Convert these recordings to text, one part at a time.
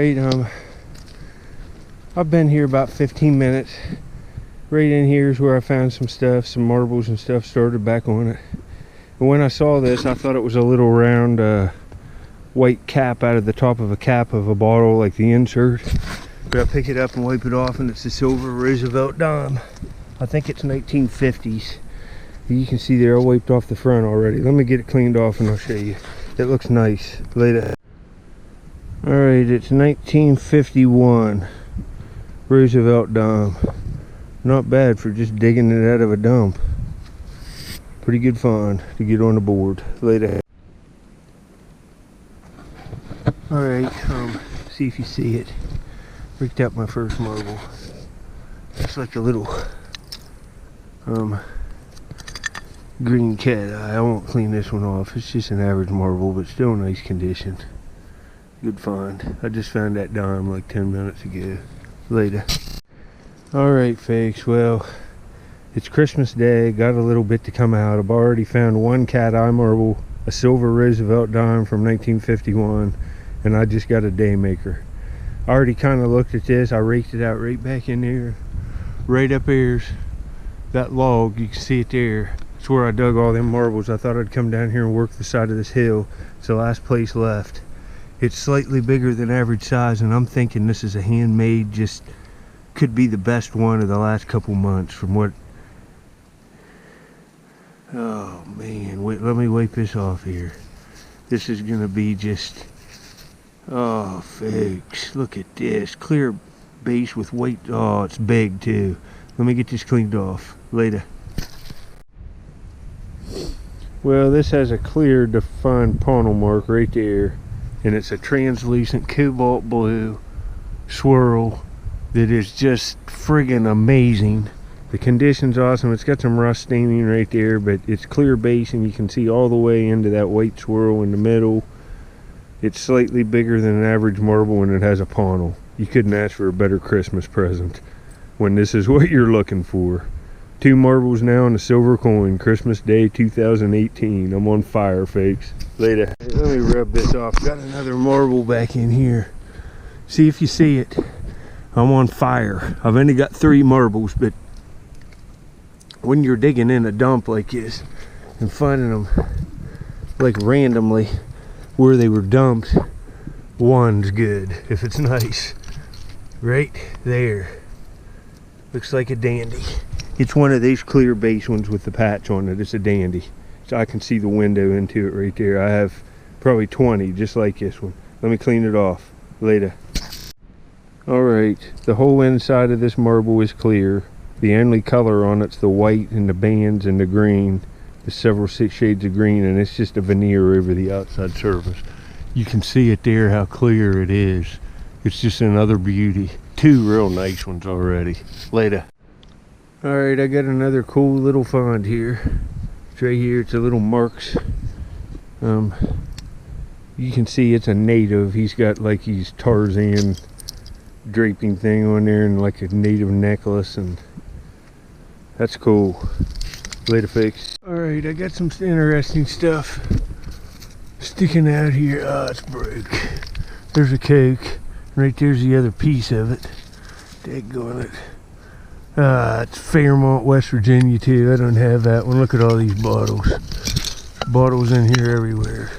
Alright, I've been here about 15 minutes. Right in here is where I found some stuff, some marbles and stuff, started back on it. And when I saw this, I thought it was a little round white cap out of the top of a cap of a bottle, like the insert. But I pick it up and wipe it off, and it's a silver Roosevelt dime. I think it's 1950s. You can see there I wiped off the front already. Let me get it cleaned off and I'll show you. It looks nice. Later. Alright, it's 1951 Roosevelt dime. Not bad for just digging it out of a dump. Pretty good find to get on the board. Later. Alright, see if you see it. Picked up my first marble. It's like a little green cat eye. I won't clean this one off. It's just an average marble, but still in nice condition. Good find. I just found that dime like 10 minutes ago. Later. Alright folks, well, it's Christmas Day. Got a little bit to come out. I've already found one cat eye marble, a silver Roosevelt dime from 1951, and I just got a day maker. I already kind of looked at this. I raked it out right back in there. Right up here's that log. You can see it there. It's where I dug all them marbles. I thought I'd come down here and work the side of this hill. It's the last place left. It's slightly bigger than average size, and I'm thinking this is a handmade, just could be the best one of the last couple months from what... Oh man, wait, let me wipe this off here. This is gonna be just... Oh folks, look at this. Clear base with white... Oh, it's big too. Let me get this cleaned off. Later. Well, this has a clear defined panel mark right there, and it's a translucent cobalt blue swirl that is just friggin' amazing. The condition's awesome. It's got some rust staining right there, but it's clear base and you can see all the way into that white swirl in the middle. It's slightly bigger than an average marble, and it has a panel. You couldn't ask for a better Christmas present when this is what you're looking for. 2 marbles now and a silver coin. Christmas Day 2018. I'm on fire, folks. Later. Let me rub this off. Got another marble back in here. See if you see it. I'm on fire. I've only got 3 marbles, but when you're digging in a dump like this and finding them like randomly where they were dumped, one's good if it's nice. Right there. Looks like a dandy. It's one of these clear base ones with the patch on it. It's a dandy. So I can see the window into it right there. I have probably 20 just like this one. Let me clean it off. Later. Alright, the whole inside of this marble is clear. The only color on it's the white and the bands and the green. The several shades of green, and it's just a veneer over the outside surface. You can see it there how clear it is. It's just another beauty. 2 real nice ones already. Later. Alright, I got another cool little find here. It's right here. It's a little Marks. You can see it's a native. He's got like his Tarzan draping thing on there and like a native necklace, and that's cool. Later, fix. Alright, I got some interesting stuff sticking out here. Oh, it's broke. There's a Coke. Right there's the other piece of it. Daggone it. It's Fairmont, West Virginia too. I don't have that one. Look at all these bottles. Bottles in here everywhere.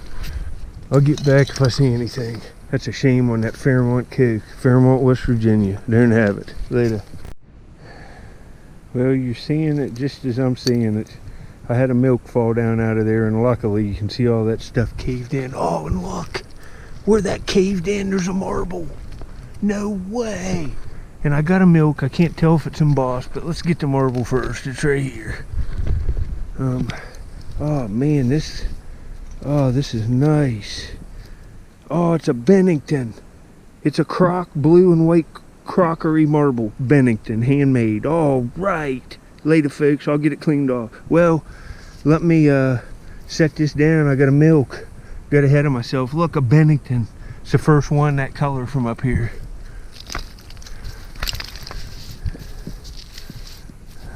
I'll get back if I see anything. That's a shame on that Fairmont Coke. Fairmont, West Virginia. Don't have it. Later. Well, you're seeing it just as I'm seeing it. I had a milk fall down out of there, and luckily you can see all that stuff caved in. Oh, and look. Where that caved in, there's a marble. No way. And I got a milk. I can't tell if it's embossed, but let's get the marble first. It's right here. Oh man, this is nice. Oh, it's a Bennington. It's a crock, blue and white crockery marble. Bennington, handmade. All right. Later, folks, I'll get it cleaned off. Well, let me set this down. I got a milk. Got ahead of myself. Look, a Bennington. It's the first one that color from up here.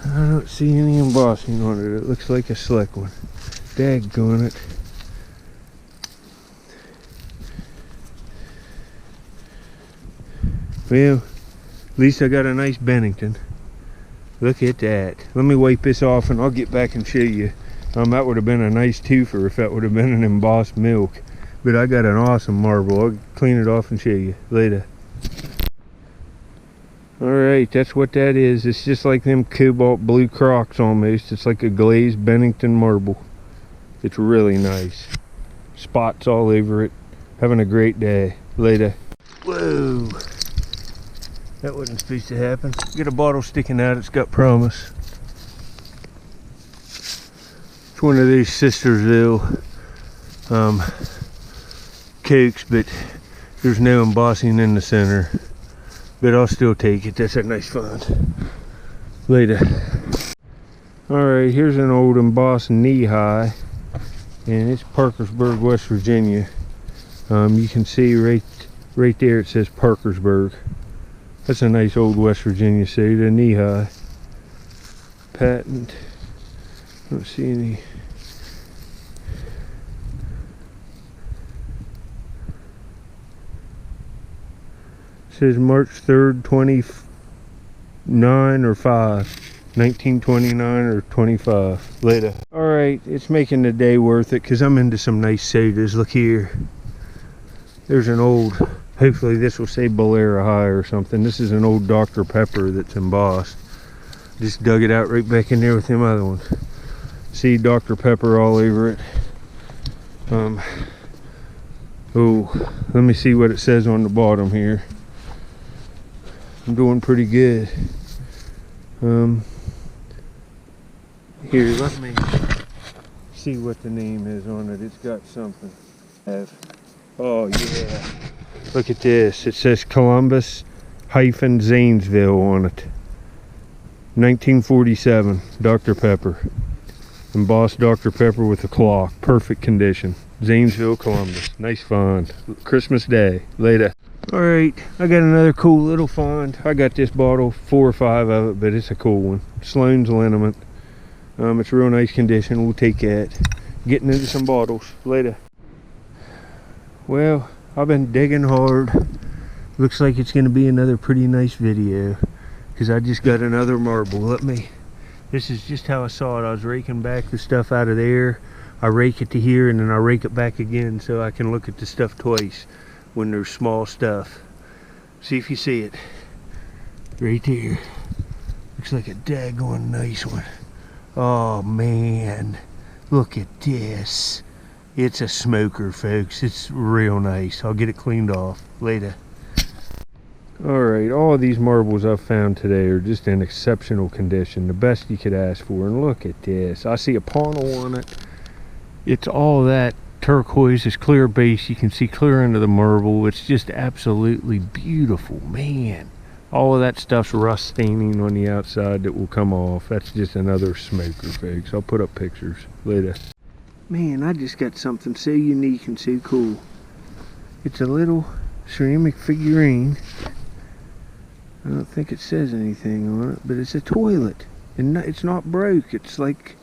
I don't see any embossing on it. It looks like a slick one. Daggone it. Well, at least I got a nice Bennington. Look at that. Let me wipe this off and I'll get back and show you. That would have been a nice twofer if that would have been an embossed milk. But I got an awesome marble. I'll clean it off and show you later. Alright, that's what that is. It's just like them cobalt blue crocks almost. It's like a glazed Bennington marble. It's really nice. Spots all over it. Having a great day. Later. Whoa. That wasn't supposed to happen. Get a bottle sticking out. It's got promise. It's one of these Sistersville cakes, but there's no embossing in the center. But I'll still take it. That's a nice find. Later. Alright, here's an old embossed knee-high. And it's Parkersburg, West Virginia. You can see right there it says Parkersburg. That's a nice old West Virginia city, a knee-high. Patent. Don't see any. It says March 3rd, 29 or 5. 1929 or 25. Later. Alright, it's making the day worth it because I'm into some nice sodas. Look here. There's an old, hopefully this will say Bolera High or something. This is an old Dr. Pepper that's embossed. Just dug it out right back in there with them other ones. See Dr. Pepper all over it. Oh, let me see what it says on the bottom here. I'm doing pretty good. Here, let me see what the name is on it. It's got something. Oh yeah, look at this. It says Columbus-Zanesville on it. 1947, Dr. Pepper. Embossed Dr. Pepper with a clock. Perfect condition. Zanesville, Columbus. Nice find. Christmas Day. Later. Alright, I got another cool little find. I got this bottle, 4 or 5 of it, but it's a cool one. Sloan's Liniment. It's real nice condition. We'll take that. Getting into some bottles. Later. Well, I've been digging hard. Looks like it's going to be another pretty nice video. Because I just got another marble. This is just how I saw it. I was raking back the stuff out of there. I rake it to here and then I rake it back again so I can look at the stuff twice when there's small stuff. See if you see it. Right there. Looks like a daggone nice one. Oh man. Look at this. It's a smoker, folks. It's real nice. I'll get it cleaned off later. Alright, all of these marbles I've found today are just in exceptional condition. The best you could ask for. And look at this. I see a panel on it. It's all that turquoise, this clear base. You can see clear into the marble. It's just absolutely beautiful. Man, all of that stuff's rust staining on the outside that will come off. That's just another smoker, folks. I'll put up pictures later. Man, I just got something so unique and so cool. It's a little ceramic figurine. I don't think it says anything on it, but it's a toilet. And it's not broke. It's like,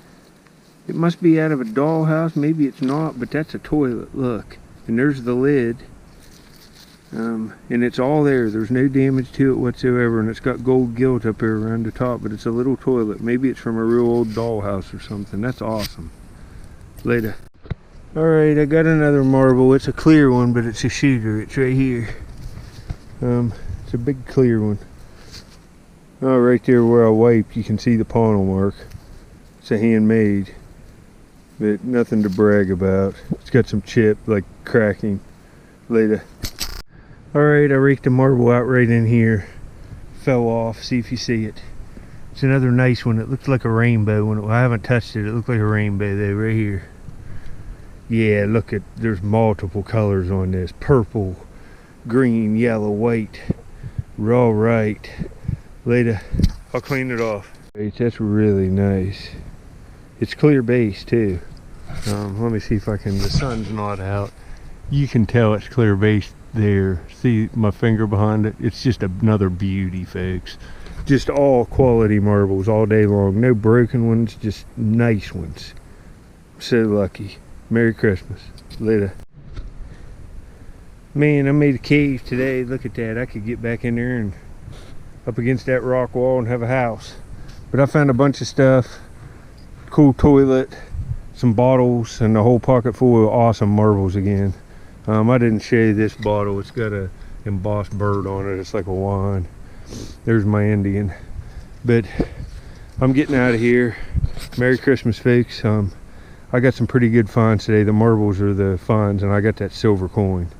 it must be out of a dollhouse. Maybe it's not, but that's a toilet. Look. And there's the lid. And it's all there. There's no damage to it whatsoever. And it's got gold gilt up here around the top, but it's a little toilet. Maybe it's from a real old dollhouse or something. That's awesome. Later. Alright, I got another marble. It's a clear one, but it's a shooter. It's right here. It's a big clear one. Oh, right there where I wiped, you can see the panel mark. It's a handmade, but nothing to brag about. It's got some chip, like cracking. Later. Alright, I raked the marble out right in here. Fell off. See if you see it. It's another nice one. It looks like a rainbow. Well, I haven't touched it. It looked like a rainbow though, right here. Yeah, look at, there's multiple colors on this. Purple, green, yellow, white. All right. Later. I'll clean it off. That's really nice. It's clear base too. Let me see if I can, the sun's not out. You can tell it's clear base there. See my finger behind it? It's just another beauty, folks. Just all quality marbles all day long. No broken ones, just nice ones. So lucky. Merry Christmas. Later. Man, I made a cave today. Look at that. I could get back in there and up against that rock wall and have a house. But I found a bunch of stuff. Cool toilet, some bottles, and a whole pocket full of awesome marbles again. I didn't show you this bottle. It's got a embossed bird on it. It's like a wand. There's my Indian. But I'm getting out of here. Merry Christmas, folks. I got some pretty good finds today. The marbles are the finds, and I got that silver coin.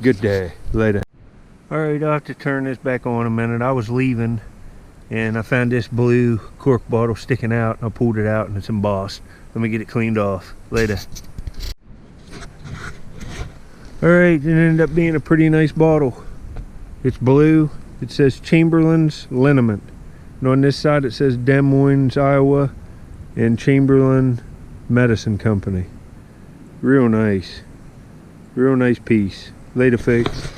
Good day. Later. Alright, I'll have to turn this back on a minute. I was leaving and I found this blue cork bottle sticking out. I pulled it out and it's embossed. Let me get it cleaned off. Later. Alright, it ended up being a pretty nice bottle. It's blue. It says Chamberlain's Liniment. And on this side it says Des Moines, Iowa, and Chamberlain Medicine Company. Real nice. Real nice piece. Later, folks.